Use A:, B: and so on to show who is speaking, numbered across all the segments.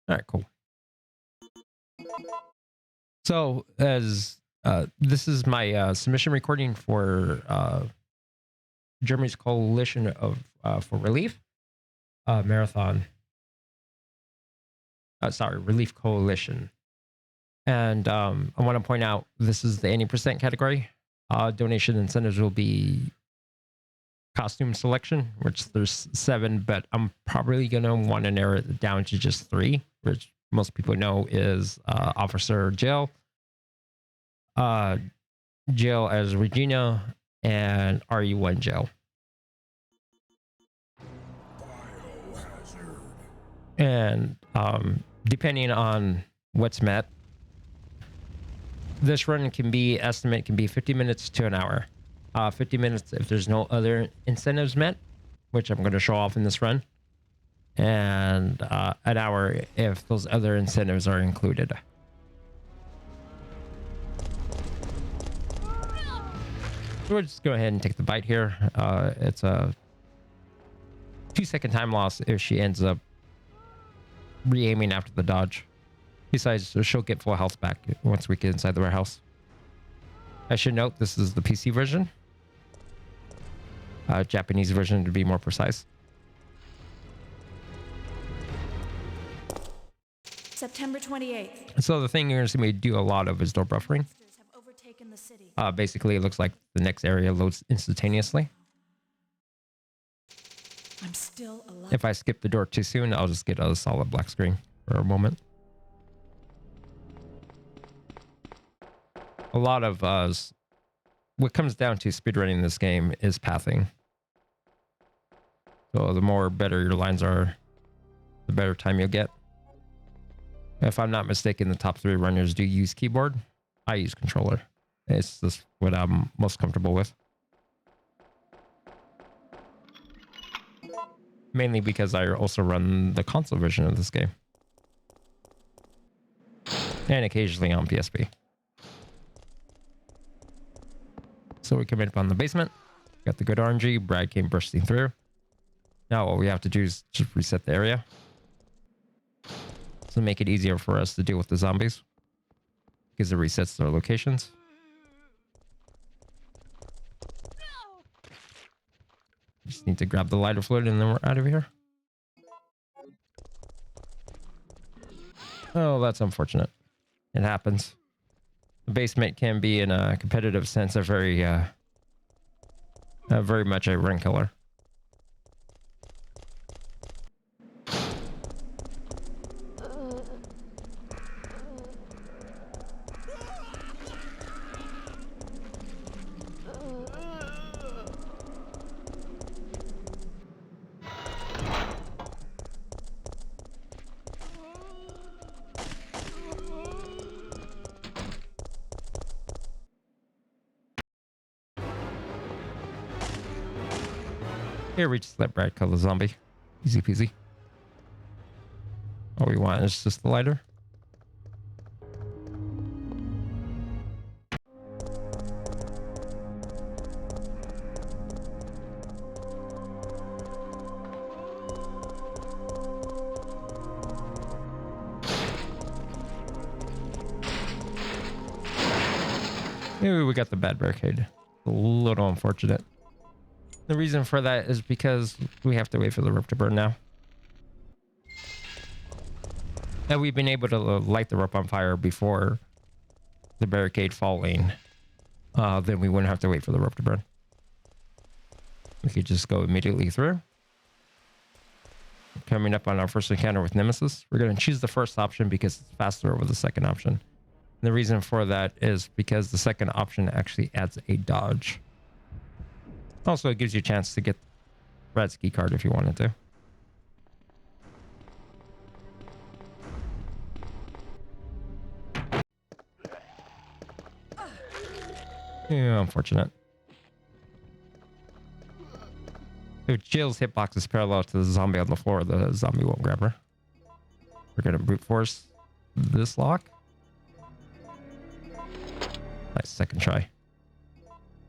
A: All right, cool. So as this is my submission recording for Germany's Coalition of for Relief Marathon. Relief Coalition. And I want to point out this is the 80% category. Donation incentives will be costume selection, which there's 7, but I'm probably going to want to narrow it down to just 3, which most people know is Officer Jill, Jill as Regina, and RE1 Jill. And depending on what's met, this run can be 50 minutes to an hour. 50 minutes if there's no other incentives met, which I'm going to show off in this run, and an hour if those other incentives are included. So we'll just go ahead and take the bite here. It's a 2-second time loss if she ends up re-aiming after the dodge. Besides, she'll get full health back once we get inside the warehouse. I should note this is the PC version. Japanese version to be more precise.
B: September 28th.
A: So the thing you're going to see me do a lot of is door buffering. Basically, it looks like the next area loads instantaneously.
B: I'm still alive.
A: If I skip the door too soon, I'll just get a solid black screen for a moment. A lot of what comes down to speedrunning this game is pathing. So the more better your lines are, the better time you'll get. If I'm not mistaken, the top 3 runners do use keyboard. I use controller. It's just what I'm most comfortable with. Mainly because I also run the console version of this game. And occasionally on PSP. So we come in on the basement. Got the good RNG. Brad came bursting through. Now what we have to do is just reset the area. To make it easier for us to deal with the zombies. Because it resets their locations. Just need to grab the lighter fluid and then we're out of here. Oh, that's unfortunate. It happens. The basement can be, in a competitive sense, a very much a run killer. Here, we just let Brad kill the zombie. Easy peasy. All we want is just the lighter. Maybe we got the bad barricade. A little unfortunate. The reason for that is because we have to wait for the rope to burn now. Had we been able to light the rope on fire before the barricade falling, then we wouldn't have to wait for the rope to burn. We could just go immediately through. Coming up on our first encounter with Nemesis, we're going to choose the first option because it's faster over the second option. And the reason for that is because the second option actually adds a dodge. Also, it gives you a chance to get Brad's key card if you wanted to. Yeah, unfortunate. If Jill's hitbox is parallel to the zombie on the floor, the zombie won't grab her. We're going to brute force this lock. Nice, second try.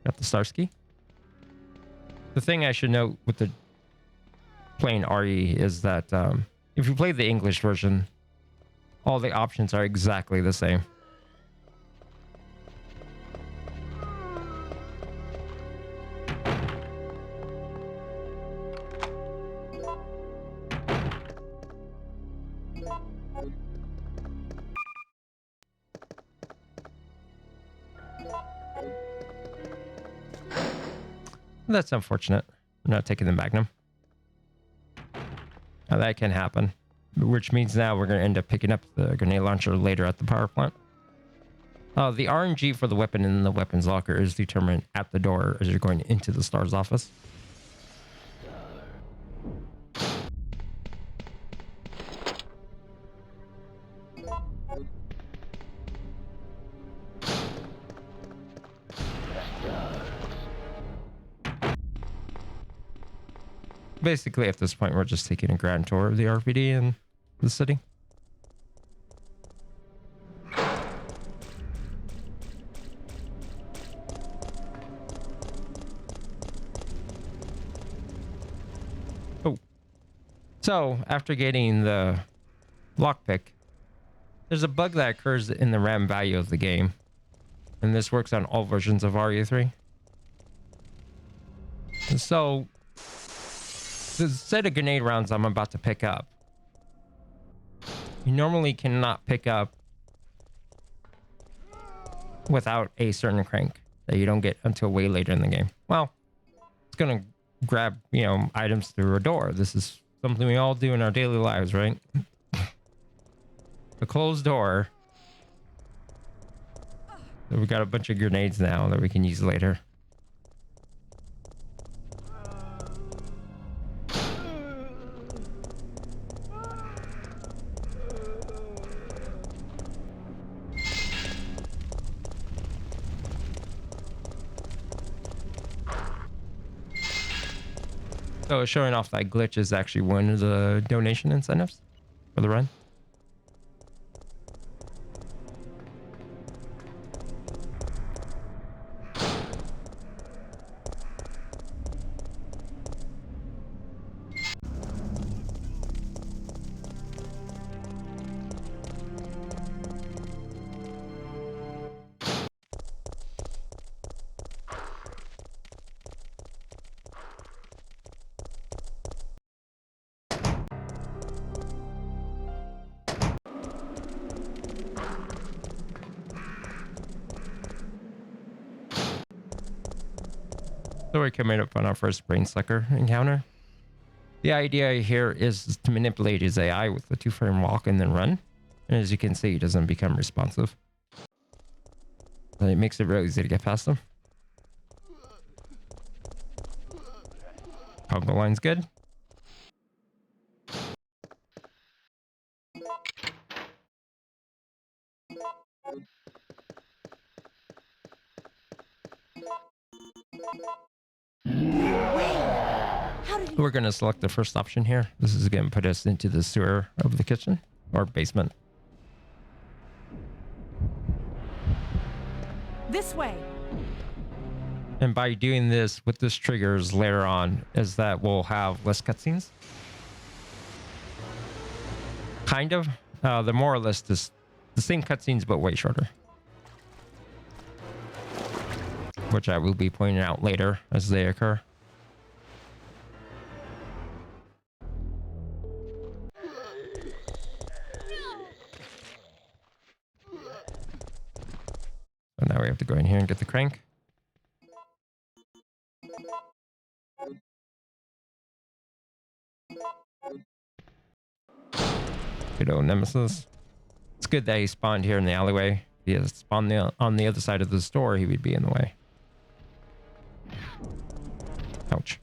A: Got the Starsky. The thing I should note with the playing RE is that if you play the English version, All the options are exactly the same. That's unfortunate. I'm not taking the Magnum. Now that can happen. Which means now we're going to end up picking up the grenade launcher later at the power plant. The RNG for the weapon in the weapons locker is determined at the door as you're going into the STARS office. Basically, at this point, we're just taking a grand tour of the RPD and the city. Oh. So, after getting the lockpick, there's a bug that occurs in the RAM value of the game. And this works on all versions of RE3. So, the set of grenade rounds I'm about to pick up, you normally cannot pick up without a certain crank that you don't get until way later in the game. Well, it's gonna grab, you know, items through a door. This is something we all do in our daily lives, right? A closed door. So we got a bunch of grenades now that we can use later. So showing off that glitch is actually one of the donation incentives for the run. So we're coming up on our first brain sucker encounter. The idea here is to manipulate his AI with the 2-frame walk and then run. And as you can see, he doesn't become responsive. And it makes it really easy to get past him. Conga line's good. We're going to select the first option here. This is going to put us into the sewer of the kitchen or basement.
B: This way.
A: And by doing this, what this triggers later on is that we'll have less cutscenes. Kind of. The more or less is the same cutscenes, but way shorter. Which I will be pointing out later as they occur. So now we have to go in here and get the crank. Good old Nemesis. It's good that he spawned here in the alleyway. If he had spawned on the other side of the store, he would be in the way. Ouch.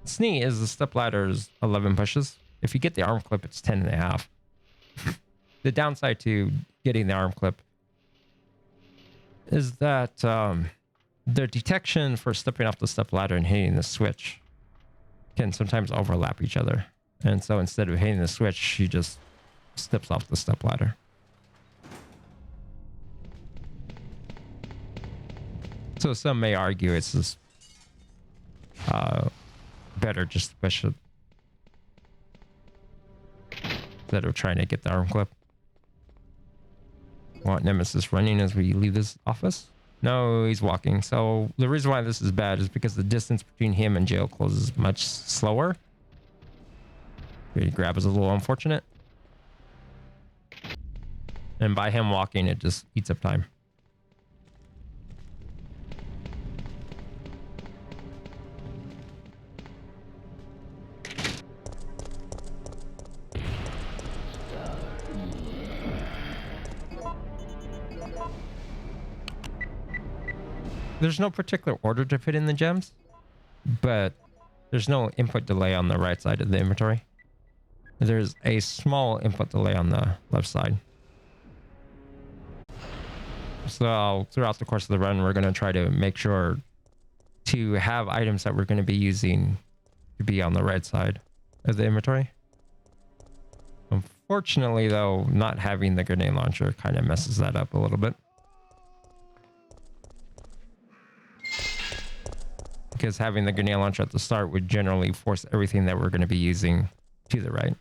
A: What's neat is the stepladder is 11 pushes. If you get the arm clip, it's 10 and a half. The downside to getting the arm clip is that the detection for stepping off the stepladder and hitting the switch can sometimes overlap each other. And so instead of hitting the switch, she just steps off the stepladder. So some may argue it's just better just to push it instead of trying to get the arm clip. Want Nemesis running as we leave this office? No, he's walking. So the reason why this is bad is because the distance between him and jail closes much slower. The grab is a little unfortunate. And by him walking, it just eats up time. There's no particular order to fit in the gems, but there's no input delay on the right side of the inventory. There's a small input delay on the left side. So throughout the course of the run, we're going to try to make sure to have items that we're going to be using to be on the right side of the inventory. Unfortunately, though, not having the grenade launcher kind of messes that up a little bit. Because having the grenade launcher at the start would generally force everything that we're going to be using to the right.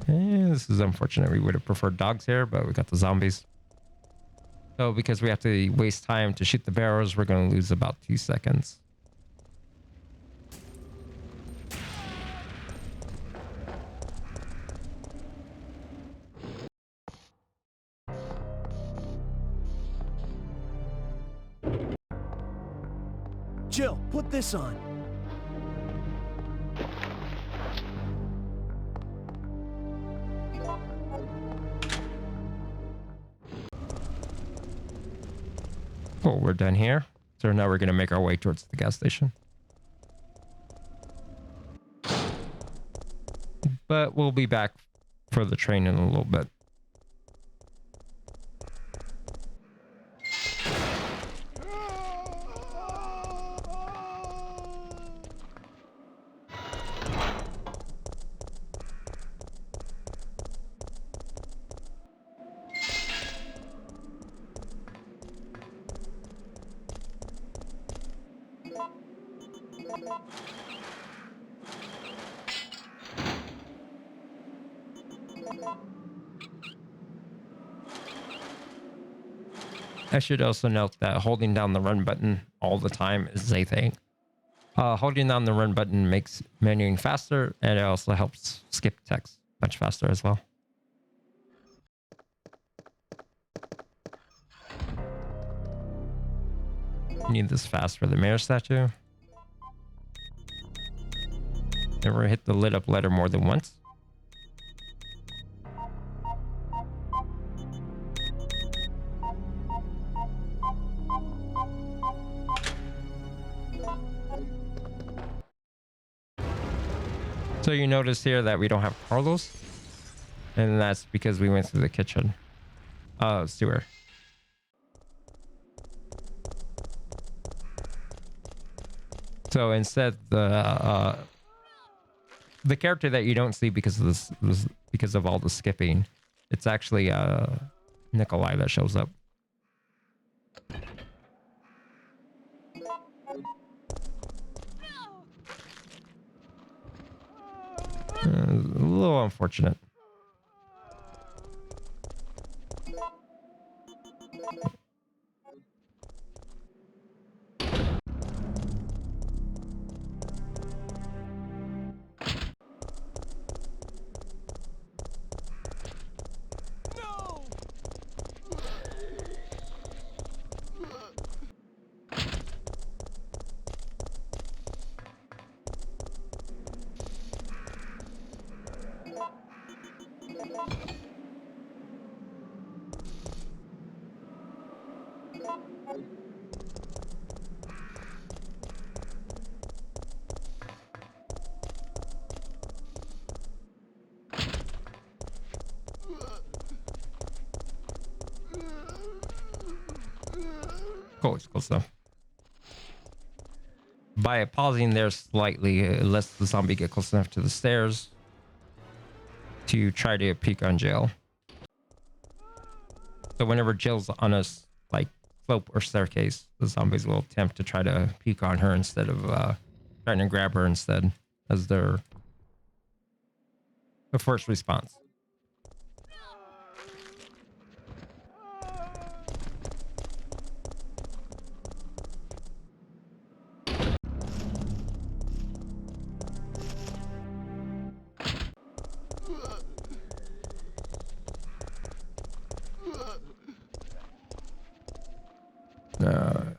A: This is unfortunate. We would have preferred dogs here, but we got the zombies. So because we have to waste time to shoot the barrels, we're going to lose about 2 seconds.
C: Jill, put this on.
A: Cool, we're done here. So now we're going to make our way towards the gas station. But we'll be back for the train in a little bit. I should also note that holding down the run button all the time is a thing. Holding down the run button makes menuing faster, and it also helps skip text much faster as well. Need this fast for the mayor statue. Never hit the lit up letter more than once. So you notice here that we don't have Carlos, and that's because we went through the kitchen sewer. So instead, the character that you don't see because of this, because of all the skipping, it's actually Nikolai that shows up. A little unfortunate. Cool, it's cool stuff. By pausing there slightly, it lets the zombie get close enough to the stairs to try to peek on Jill. So whenever Jill's on a like slope or staircase, the zombies will attempt to try to peek on her instead of trying to grab her instead, as they're a first response.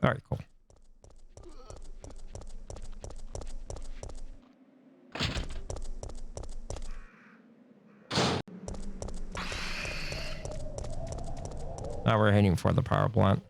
A: All right, cool. Now we're heading for the power plant.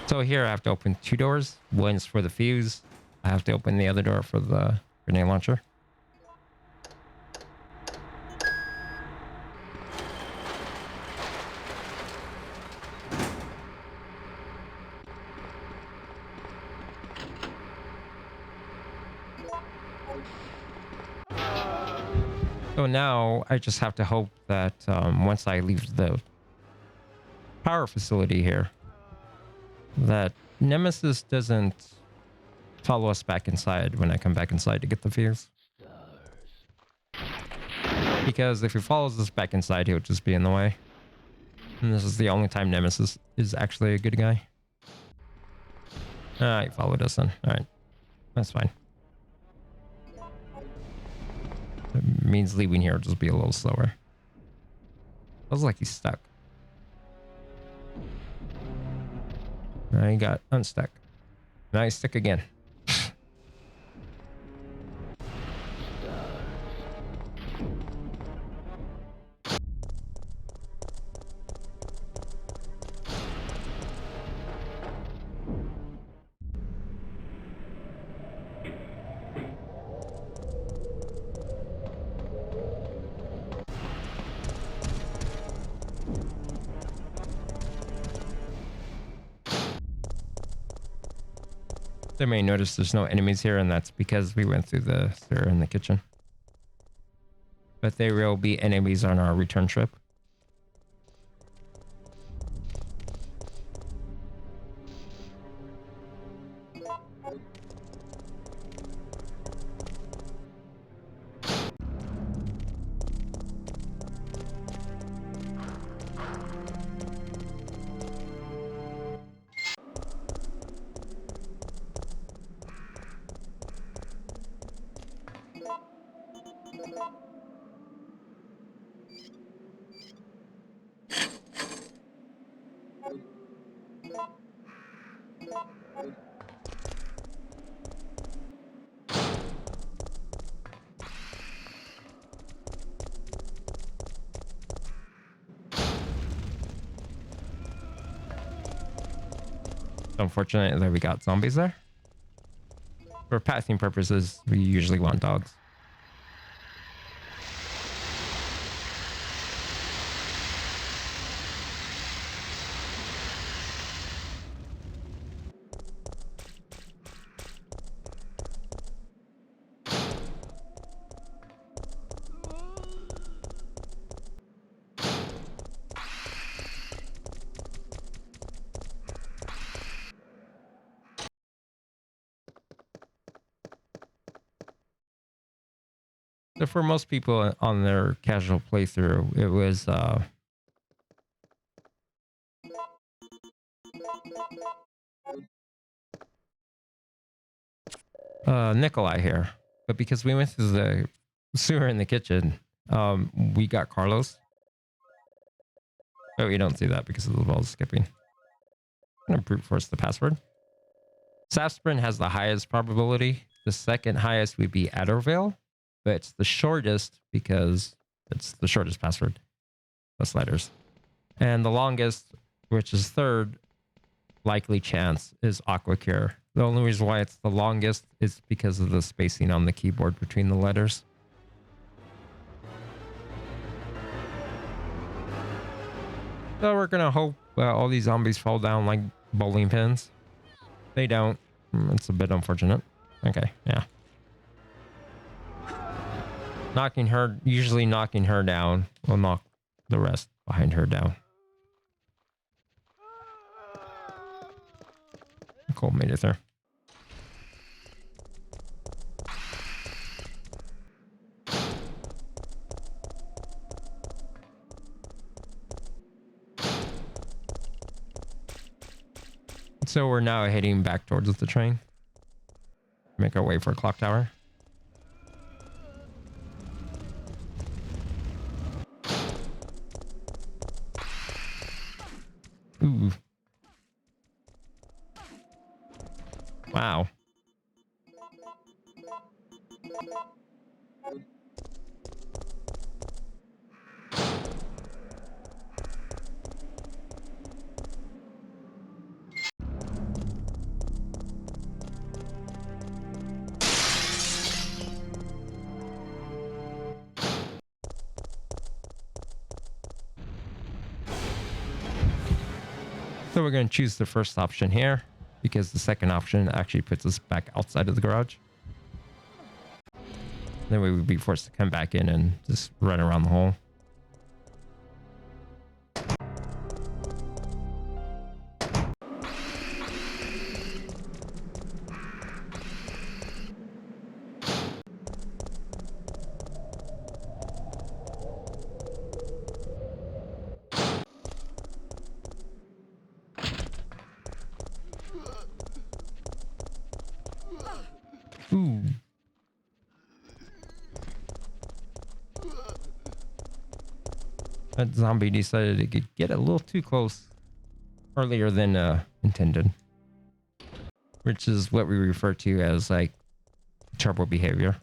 A: So here I have to open 2 doors. One's for the fuse. I have to open the other door for the grenade launcher. So now I just have to hope that once I leave the power facility here, that Nemesis doesn't follow us back inside when I come back inside to get the fuse. Because if he follows us back inside, he'll just be in the way. And this is the only time Nemesis is actually a good guy. Ah, he followed us in. Alright. That's fine. It means leaving here will just be a little slower. Feels like he's stuck. Now he got unstuck. Now he's stuck again. They may notice there's no enemies here, and that's because we went through the sewer in the kitchen. But there will be enemies on our return trip. Unfortunately, that we got zombies there. For pathing purposes, we usually want dogs. So for most people on their casual playthrough, it was Nikolai here. But because we went through the sewer in the kitchen, we got Carlos. But we don't see that because of the ball skipping. I'm gonna brute force the password. Safsprint has the highest probability. The second highest would be Addervale, but it's the shortest because it's the shortest password. Less letters. And the longest, which is third, likely chance is Aqua Cure. The only reason why it's the longest is because of the spacing on the keyboard between the letters. So we're gonna hope all these zombies fall down like bowling pins. They don't. It's a bit unfortunate. Okay, yeah. Usually knocking her down will knock the rest behind her down. Nicole made it there. So we're now heading back towards the train. Make our way for Clock Tower. Ooh. Wow. So we're going to choose the first option here because the second option actually puts us back outside of the garage. Then we would be forced to come back in and just run around the hole. Ooh. That zombie decided it could get a little too close earlier than intended. Which is what we refer to as like turbo behavior.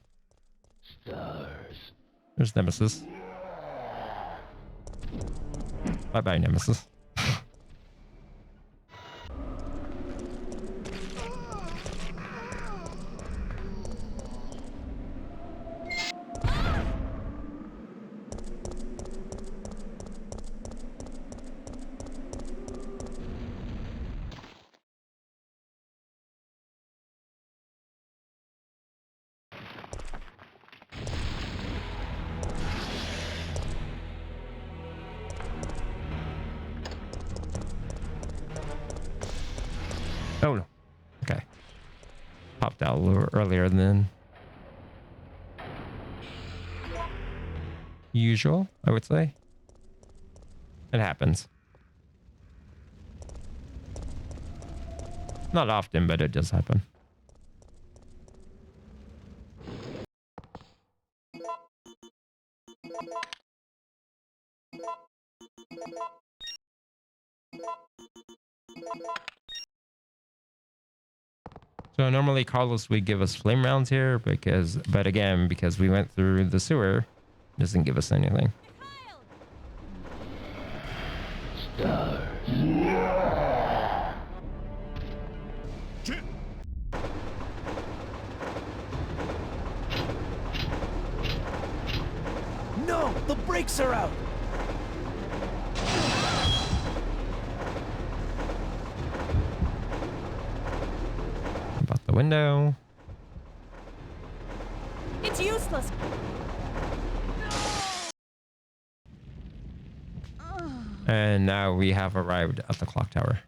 D: Stars.
A: There's Nemesis. Bye-bye, Nemesis. Oh no. Okay. Popped out a little earlier than usual, I would say. It happens. Not often, but it does happen. So normally Carlos would give us flame rounds here but again, because we went through the sewer, it doesn't give us anything.
D: Stars.
C: No, the brakes are out.
A: About the window.
B: It's useless.
A: And now we have arrived at the clock tower.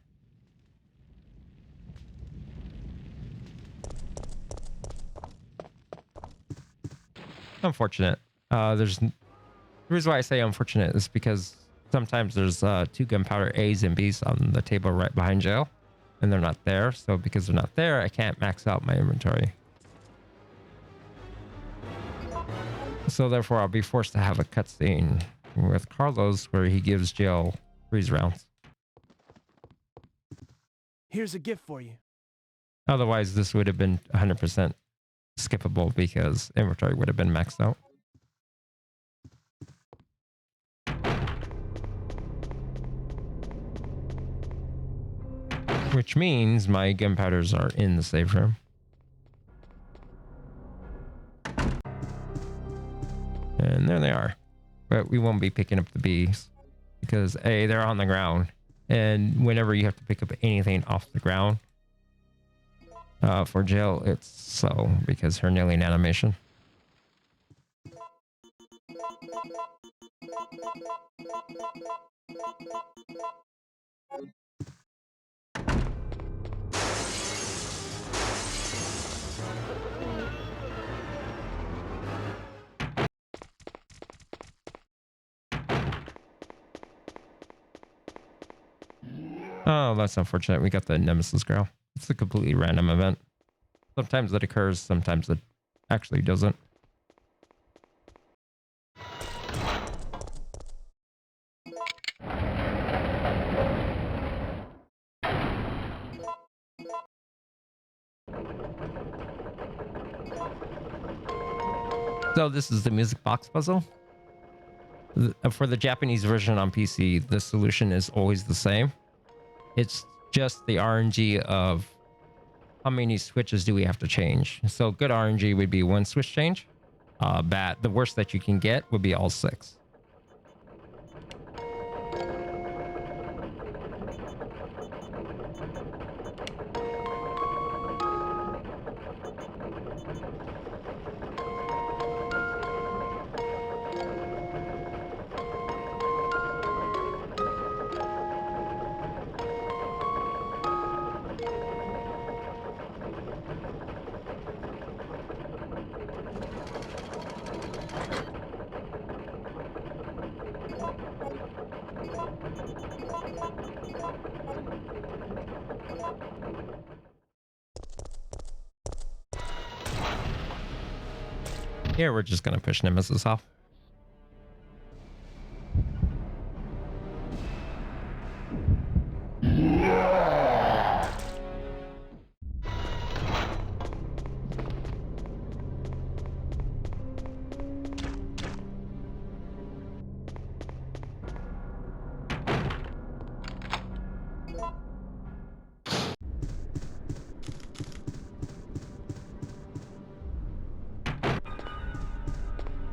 A: Unfortunate. The reason why I say unfortunate is because sometimes there's 2 gunpowder A's and B's on the table right behind jail, and they're not there. So because they're not there, I can't max out my inventory. So therefore, I'll be forced to have a cutscene with Carlos where he gives Jill freeze rounds.
C: Here's a gift for you.
A: Otherwise, this would have been 100% skippable because inventory would have been maxed out. Which means my gunpowders are in the safe room. And there they are. But we won't be picking up the bees because A, they're on the ground. And whenever you have to pick up anything off the ground for Jill, it's slow because her kneeling animation. Oh, that's unfortunate. We got the Nemesis girl. It's a completely random event. Sometimes it occurs, sometimes it actually doesn't. So this is the music box puzzle. For the Japanese version on PC, the solution is always the same. It's just the RNG of how many switches do we have to change. So good RNG would be 1 switch change. Bad, the worst that you can get would be all 6. Here, we're just gonna push Nemesis off.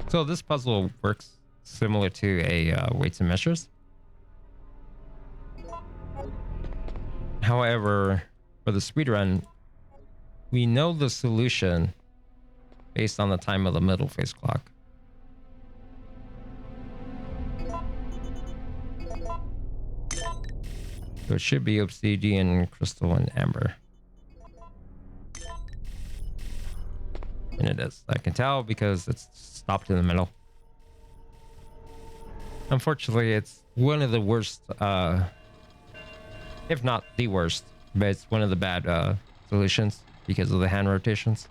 A: So this puzzle works similar to a weights and measures. However, for the speedrun, we know the solution based on the time of the middle phase clock. So it should be obsidian, crystal, and amber. And it is. I can tell because it's stopped in the middle. Unfortunately, it's one of the worst, if not the worst, but it's one of the bad solutions because of the hand rotations.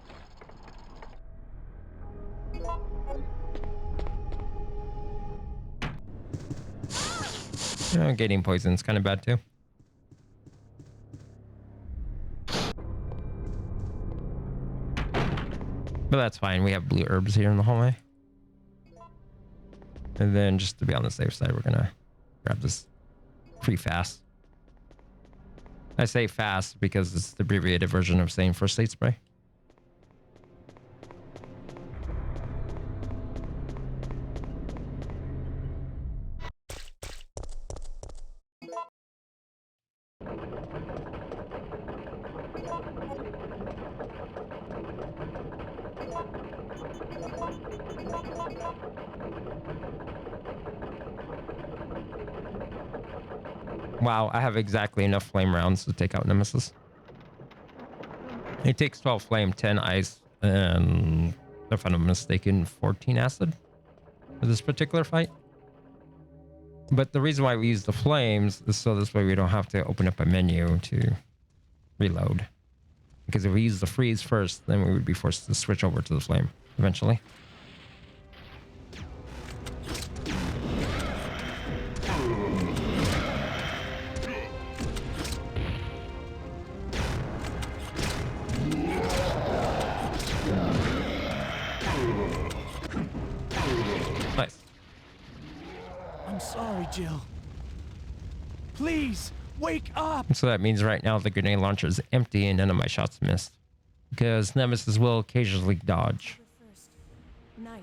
A: Getting poisoned is kind of bad too. But that's fine. We have blue herbs here in the hallway. And then just to be on the safe side, we're gonna grab this pretty fast. I say fast because it's the abbreviated version of saying first aid spray. Wow, I have exactly enough flame rounds to take out Nemesis. It takes 12 flame, 10 ice, and if I'm not mistaken, 14 acid for this particular fight. But the reason why we use the flames is so this way we don't have to open up a menu to reload. Because if we use the freeze first, then we would be forced to switch over to the flame eventually.
C: I'm sorry, Jill. Please, Wake up!
A: So that means right now the grenade launcher is empty and none of my shots missed. Because Nemesis will occasionally dodge.
B: Night.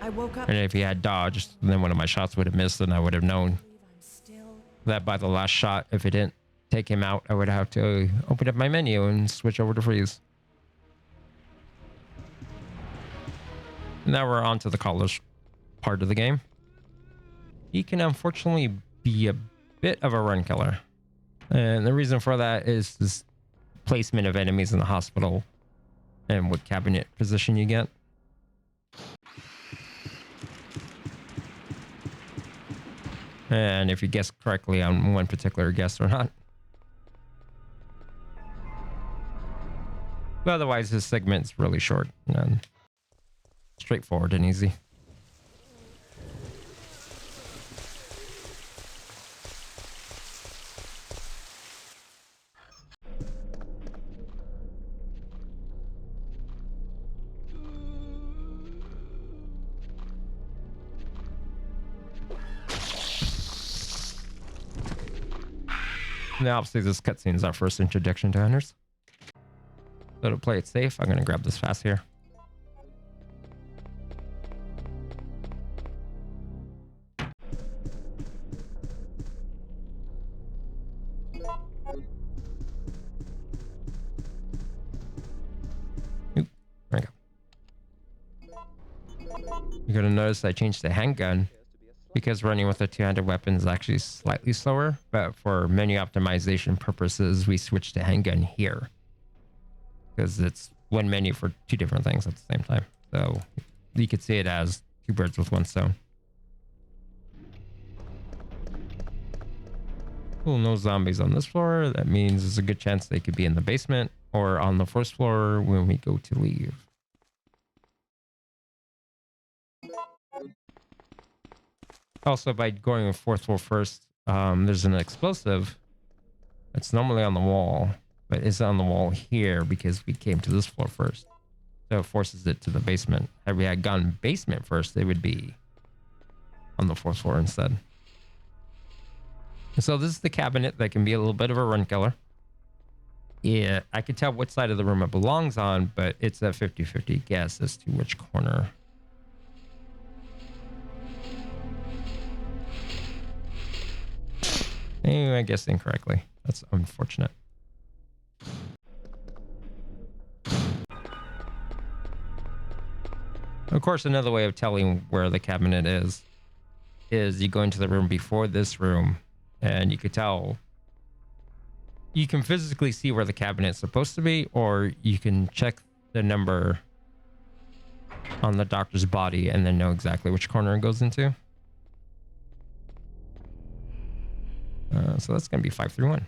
B: I woke up.
A: And if he had dodged, then one of my shots would have missed and I would have known
B: I'm still.
A: that by the last shot, if it didn't take him out, I would have to open up my menu and switch over to freeze. Now we're on to the college part of the game. He can unfortunately be a bit of a run killer. And the reason for that is this placement of enemies in the hospital and what cabinet position you get. And if you guess correctly on one particular guess or not. But otherwise, this segment's really short and straightforward and easy. Now, obviously, this cutscene is our first introduction to hunters. So to play it safe, I'm going to grab this fast here. Oop, there we go. You're going to notice I changed the handgun because running with a two-handed weapon is actually slightly slower, but for menu optimization purposes, we switched to handgun here because it's one menu for two different things at the same time. So you could see it as two birds with one stone. Cool, no zombies on this floor. That means there's a good chance they could be in the basement or on the first floor when we go to leave. Also, by going with fourth floor first, there's an explosive. It's normally on the wall, but it's on the wall here because we came to this floor first. So it forces it to the basement. Had we had gone basement first, they would be on the fourth floor instead. So this is the cabinet that can be a little bit of a run killer. Yeah, I could tell what side of the room it belongs on, but it's a 50-50 guess as to which corner. I guessed incorrectly. That's unfortunate. Of course, another way of telling where the cabinet is you go into the room before this room, and you could tell. You can physically see where the cabinet's supposed to be, or you can check the number on the doctor's body and then know exactly which corner it goes into. So that's going to be 531.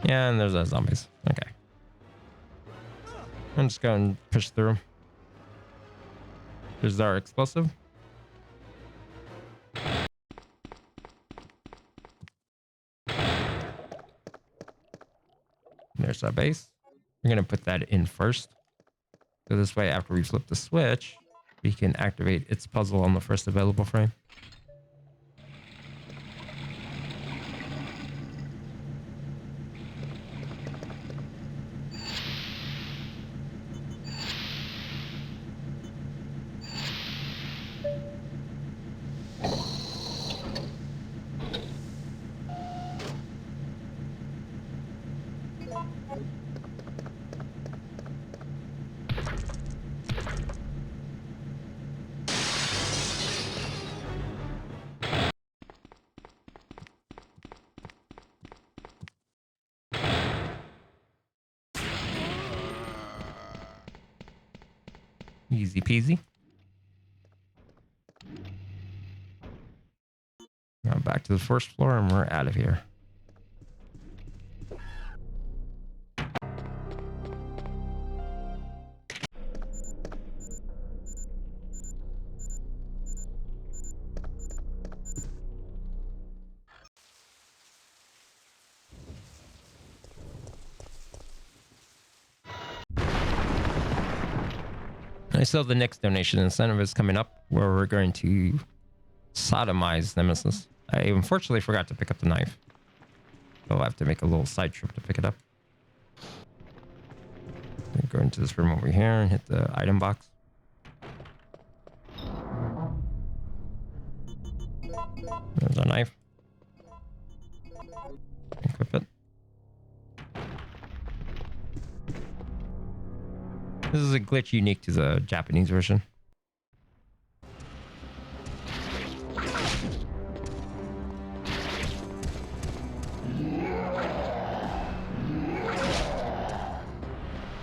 A: Yeah, and there's those zombies. Okay. I'm just going to push through. There's our explosive. There's our base. We're going to put that in first. So this way, after we flip the switch, we can activate its puzzle on the first available frame. Easy peasy. Now back to the first floor and we're out of here. So the next donation incentive is coming up where we're going to sodomize Nemesis. I unfortunately forgot to pick up the knife. So I'll have to make a little side trip to pick it up. Go into this room over here and hit the item box. There's our knife. Equip it. This is a glitch unique to the Japanese version.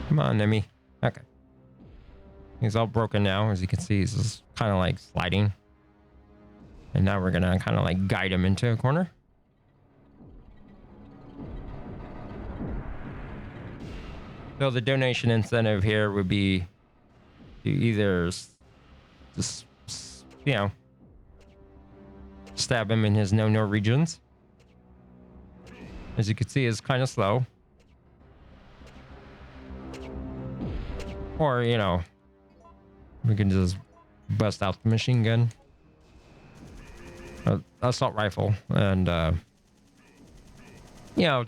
A: Come on, Nemi. Okay. He's all broken now. As you can see, he's just kind of like sliding. And now we're going to kind of like guide him into a corner. So the donation incentive here would be to either just, you know, stab him in his no-no regions. As you can see, it's kind of slow. Or, you know, we can just bust out the machine gun. Assault rifle. And, you know,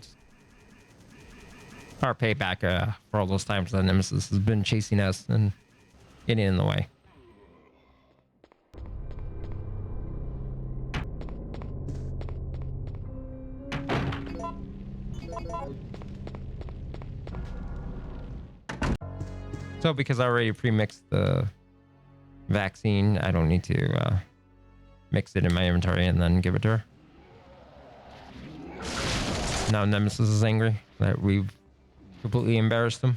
A: our payback for all those times that Nemesis has been chasing us and getting in the way. So because I already pre-mixed the vaccine, I don't need to mix it in my inventory and then give it to her. Now Nemesis is angry that we've completely embarrassed him.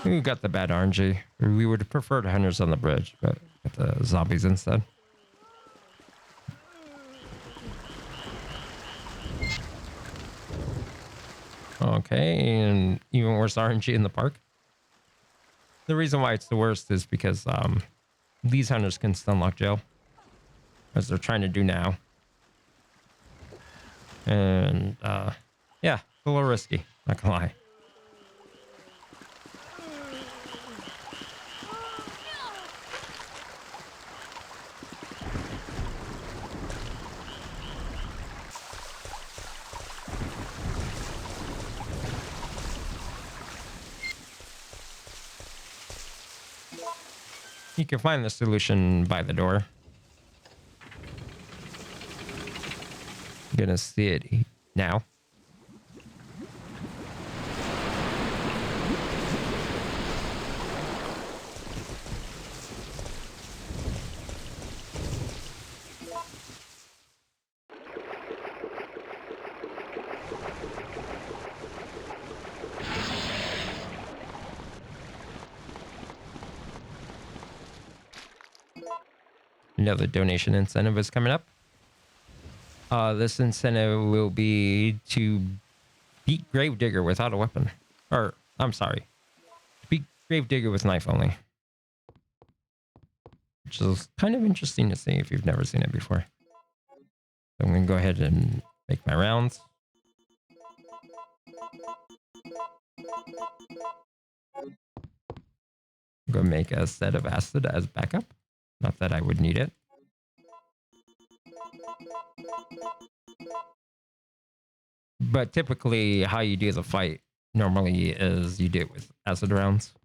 A: We got the bad RNG. We would have preferred hunters on the bridge, but got the zombies instead. Okay, and even worse RNG in the park. The reason why it's the worst is because these hunters can stun lock jail, as they're trying to do now. And yeah, it's a little risky, not gonna lie. You can find the solution by the door. You're gonna see it now. Another donation incentive is coming up. This incentive will be to beat Gravedigger without a weapon. Or, I'm sorry. Beat Gravedigger with knife only. Which is kind of interesting to see if you've never seen it before. So I'm going to go ahead and make my rounds. I'm going to make a set of acid as backup. Not that I would need it. But typically how you do the fight normally is you do it with acid rounds.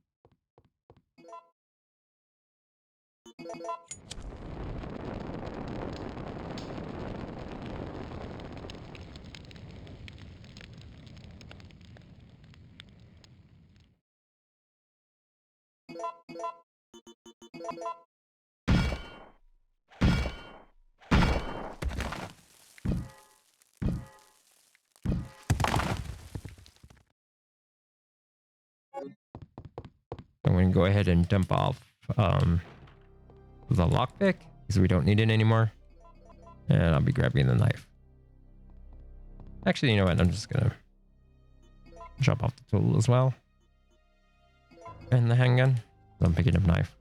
A: gonna go ahead and dump off the lockpick because we don't need it anymore. And I'll be grabbing the knife. Actually, you know what? I'm just gonna drop off the tool as well. And the handgun. So I'm picking up knife.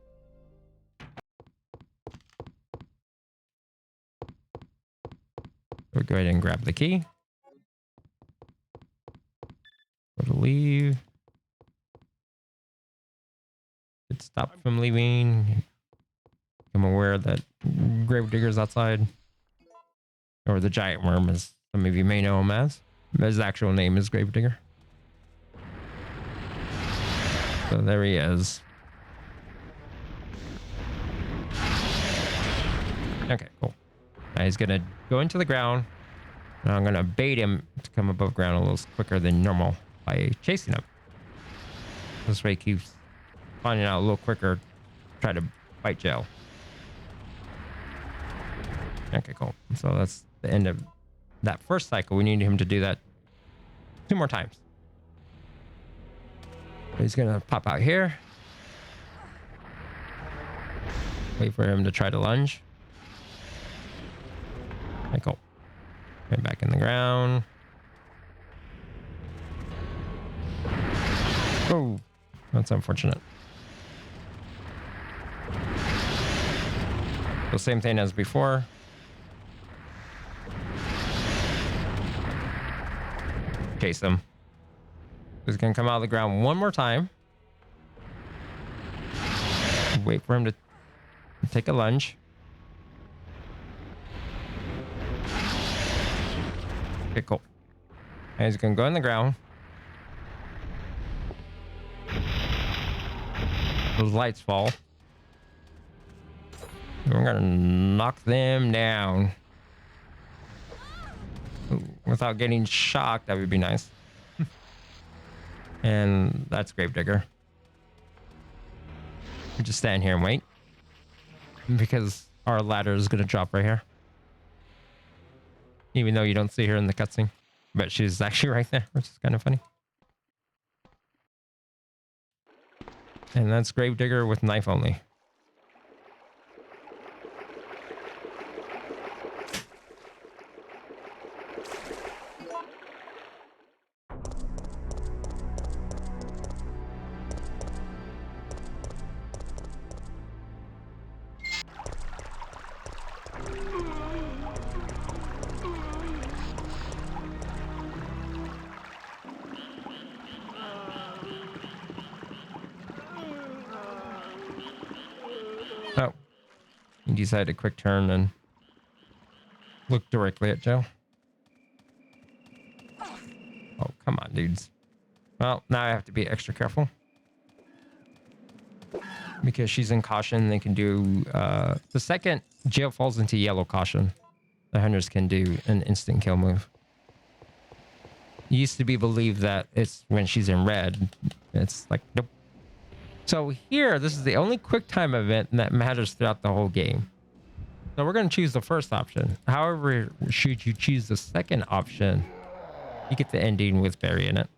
A: We'll go ahead and grab the key. Go to leave. Get stopped from leaving. I'm aware that Gravedigger's outside. Or the giant worm, as some of you may know him as. His actual name is Gravedigger. So there he is. Okay, cool. Now he's gonna go into the ground. And I'm gonna bait him to come above ground a little quicker than normal by chasing him. This way he keeps finding out a little quicker. Try to bite Joe. Okay, cool. So that's the end of that first cycle. We need him to do that 2 more times. He's gonna pop out here. Wait for him to try to lunge. Okay, cool. Right back in the ground. Oh, that's unfortunate. The same thing as before. Chase him. He's gonna come out of the ground 1 more time. Wait for him to take a lunge. Okay, cool. And he's gonna go in the ground. Those lights fall. And we're gonna knock them down. Ooh, without getting shocked, that would be nice. And that's Gravedigger. We just stand here and wait. Because our ladder is gonna drop right here. Even though you don't see her in the cutscene. But she's actually right there, which is kind of funny. And that's Gravedigger with knife only. Oh, he decided to quick turn and look directly at Joe. Oh, come on, dudes. Well, now I have to be extra careful. Because she's in caution, they can do... the second Joe falls into yellow caution, the hunters can do an instant kill move. It used to be believed that it's when she's in red. It's like, nope. So here, this is the only quick time event that matters throughout the whole game. So we're going to choose the first option. However, should you choose the second option, you get the ending with Barry in it.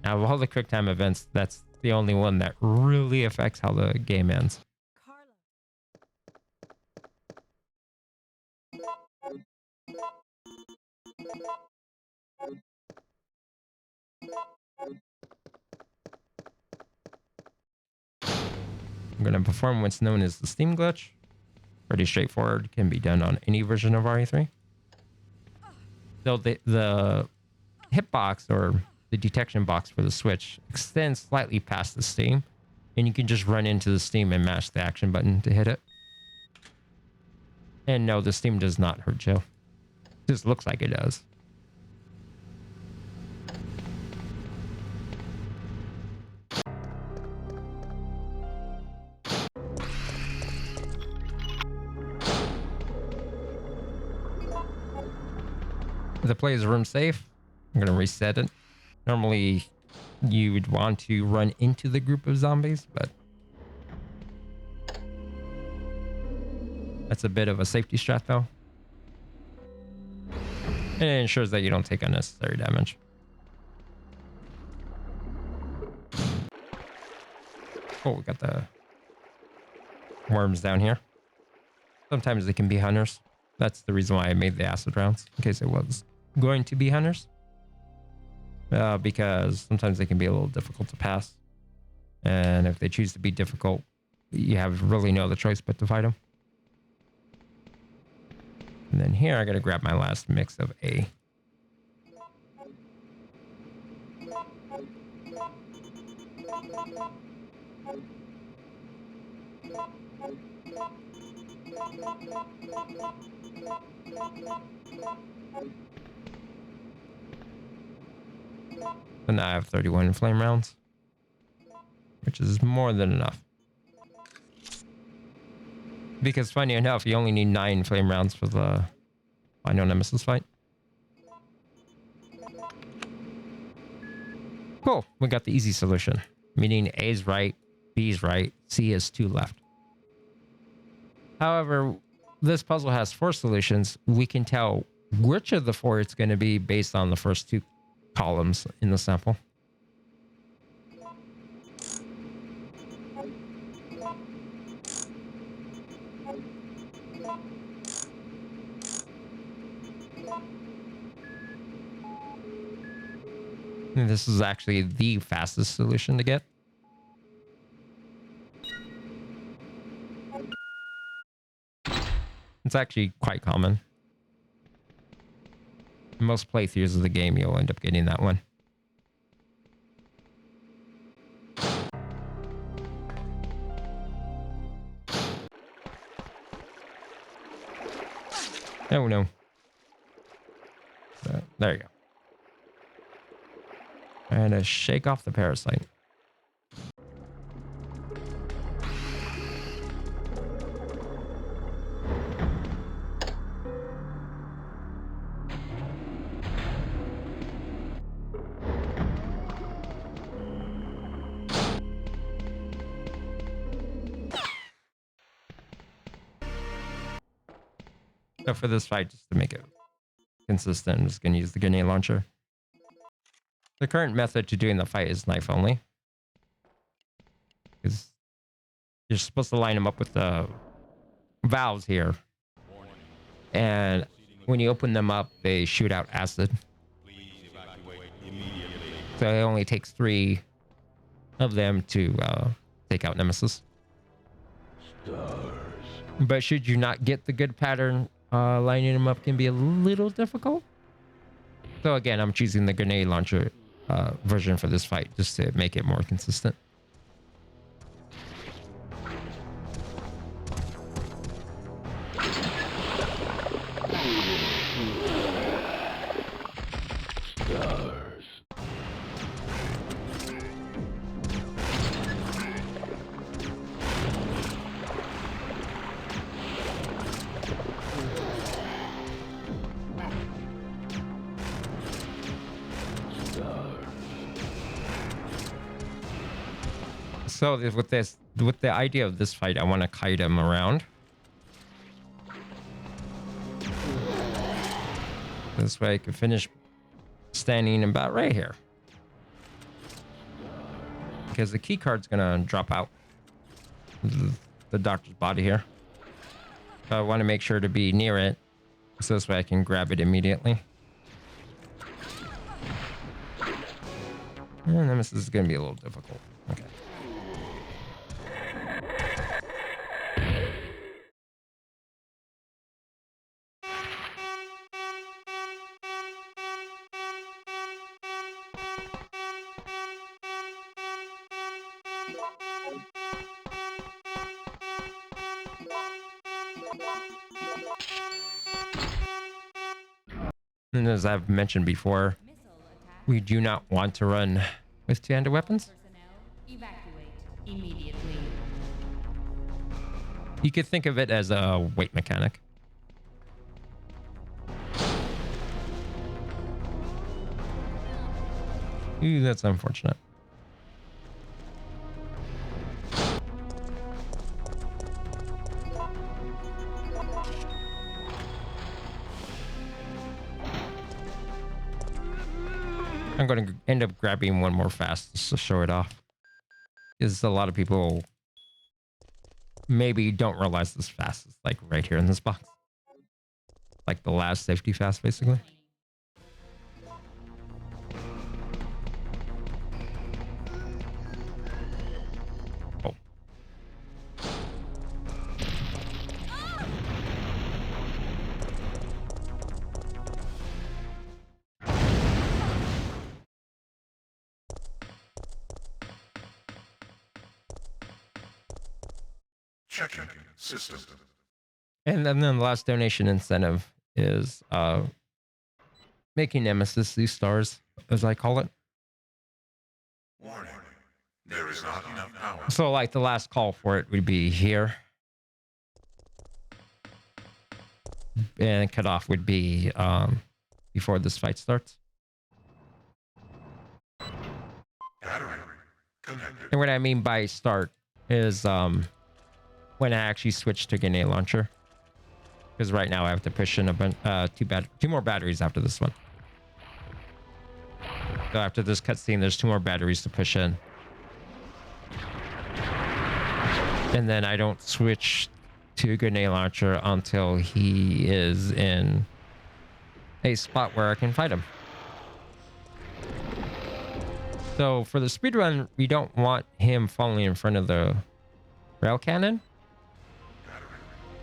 A: Now, of all the quick time events, that's the only one that really affects how the game ends. I'm going to perform what's known as the Steam glitch. Pretty straightforward. Can be done on any version of RE3. So the hitbox or the detection box for the Switch extends slightly past the Steam. And you can just run into the Steam and mash the action button to hit it. And no, the Steam does not hurt Joe. It just looks like it does. The player's room safe. I'm going to reset it. Normally, you would want to run into the group of zombies, but that's a bit of a safety strat, though. And it ensures that you don't take unnecessary damage. Oh, we got the worms down here. Sometimes they can be hunters. That's the reason why I made the acid rounds, in case it was going to be hunters. Because sometimes they can be a little difficult to pass. And if they choose to be difficult, you have really no other choice but to fight them. And then here, I got to grab my last mix of A. So now I have 31 flame rounds, which is more than enough. Because funny enough, you only need 9 flame rounds for the final nemesis fight. Cool, we got the easy solution, meaning A is right, B is right, C is 2 left. However, this puzzle has 4 solutions. We can tell which of the 4 it's going to be based on the first 2 columns in the sample. And this is actually the fastest solution to get. It's actually quite common. In most playthroughs of the game, you'll end up getting that one. Oh no. There you go. And shake off the parasite. So for this fight, just to make it consistent, I'm just going to use the grenade launcher. The current method to doing the fight is knife only. Because you're supposed to line them up with the valves here. And when you open them up, they shoot out acid. So it only takes 3 of them to take out Nemesis. But should you not get the good pattern, lining them up can be a little difficult. So again, I'm choosing the grenade launcher version for this fight just to make it more consistent. So with the idea of this fight, I want to kite him around. This way I can finish standing about right here. Because the key card's gonna drop out the doctor's body here. So I want to make sure to be near it. So this way I can grab it immediately. And then this is gonna be a little difficult. Okay. And as I've mentioned before, we do not want to run with 2-handed weapons.
E: Evacuate immediately.
A: You could think of it as a weight mechanic. Ooh, that's unfortunate. I'm going to end up grabbing one more fast just to show it off. is a lot of people maybe don't realize this fast is like right here in this box. Like the last safety fast, basically. Oh.
F: Checking system.
A: And then the last donation incentive is making Nemesis these stars, as I call it.
F: Warning. There is not enough power.
A: So like the last call for it would be here. And cutoff would be before this fight starts.
F: Battery connected.
A: And what I mean by start is when I actually switch to grenade launcher. Because right now I have to push in two more batteries after this one. So after this cutscene, there's 2 more batteries to push in. And then I don't switch to grenade launcher until he is in a spot where I can fight him. So for the speedrun, we don't want him falling in front of the rail cannon.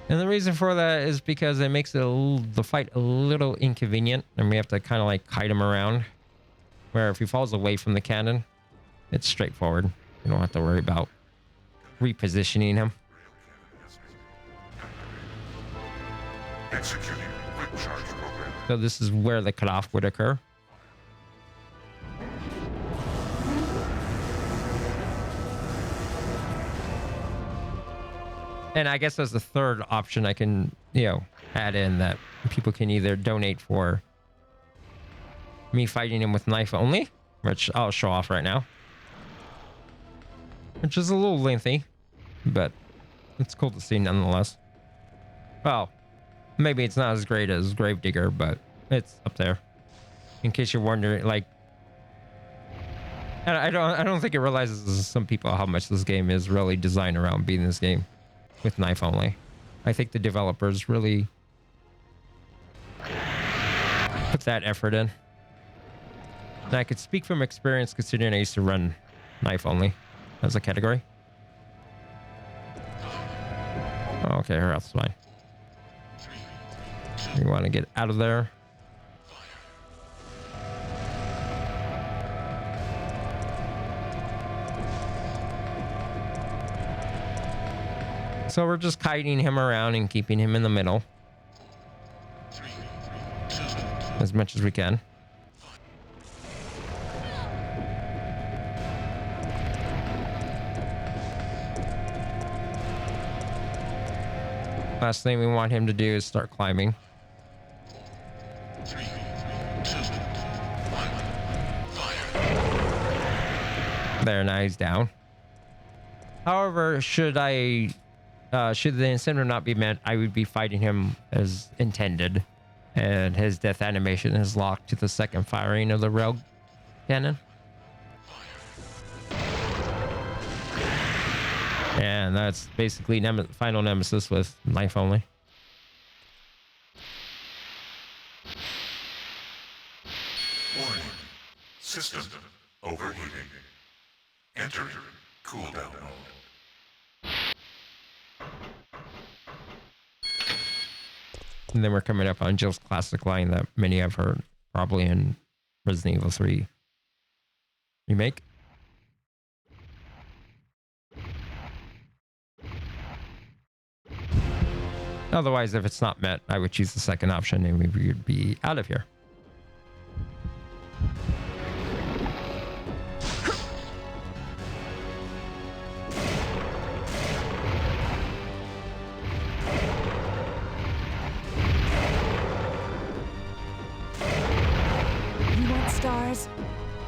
A: And the reason for that is because it makes the fight a little inconvenient, and we have to kind of like kite him around. Where if he falls away from the cannon, it's straightforward. You don't have to worry about repositioning him.
F: Executing quick charge program.
A: So this is where the cutoff would occur. And I guess as the third option, I can, add in that people can either donate for me fighting him with knife only, which I'll show off right now. Which is a little lengthy, but it's cool to see nonetheless. Well, maybe it's not as great as Gravedigger, but it's up there. In case you're wondering, like, I don't think it realizes some people how much this game is really designed around beating this game with knife only. I think the developers really put that effort in. And I could speak from experience considering I used to run knife only as a category. Okay, her health's fine. You want to get out of there. So we're just kiting him around and keeping him in the middle as much as we can. Last thing we want him to do is start climbing. There, now he's down. However, should the incentive not be met, I would be fighting him as intended, and his death animation is locked to the second firing of the rail cannon. And that's basically final nemesis with knife only.
F: Warning. System overheating. Entering cooldown mode.
A: And then we're coming up on Jill's classic line that many have heard, probably in Resident Evil 3 remake. Otherwise, if it's not met, I would choose the second option and we would be out of here.
B: You want stars?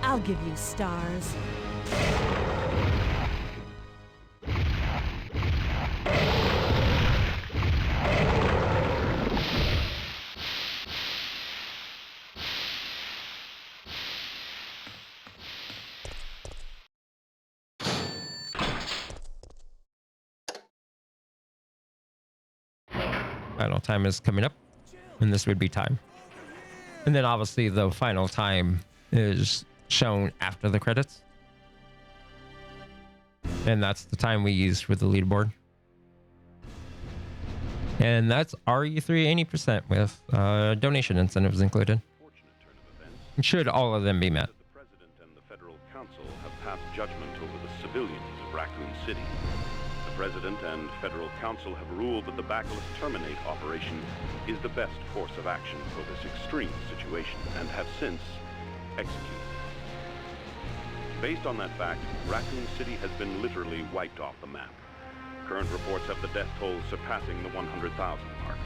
B: I'll give you stars.
A: Final time is coming up, and this would be time. And then obviously the final time is shown after the credits. And that's the time we used for the leaderboard. And that's RE3 80% with donation incentives included. Should all of them be met.
G: The President and the Federal Council have passed judgment over the civilians of Raccoon City. The President and Federal Council have ruled that the Bacillus Terminate operation is the best course of action for this extreme situation and have since executed. Based on that fact, Raccoon City has been literally wiped off the map. Current reports have the death toll surpassing the 100,000 mark.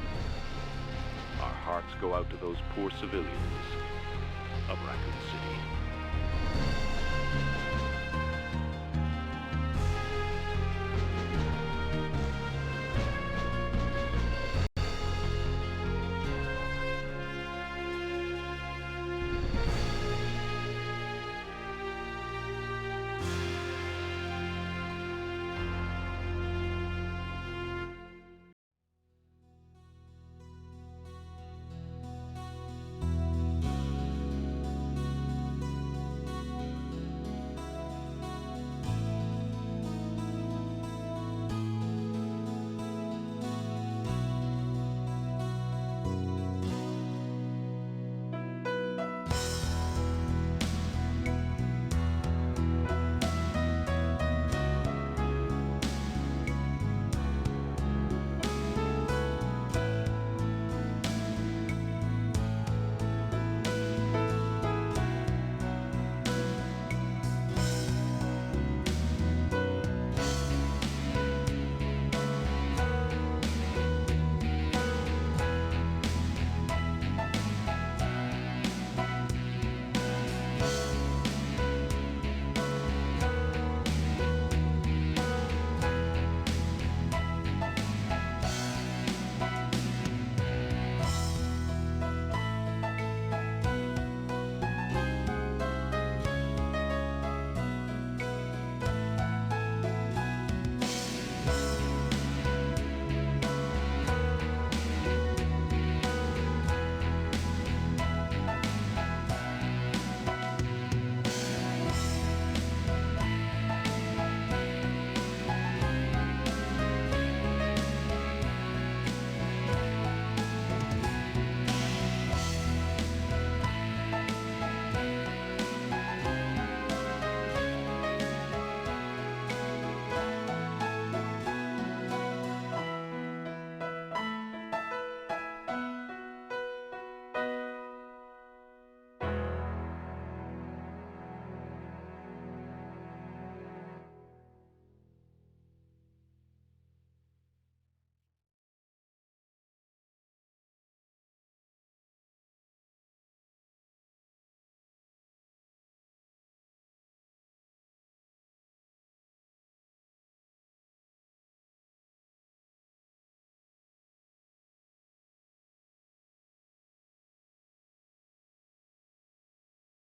G: Our hearts go out to those poor civilians of Raccoon City.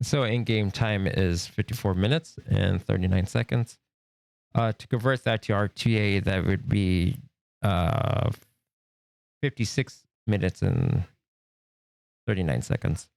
A: So in-game time is 54 minutes and 39 seconds. To convert that to RTA, that would be 56 minutes and 39 seconds.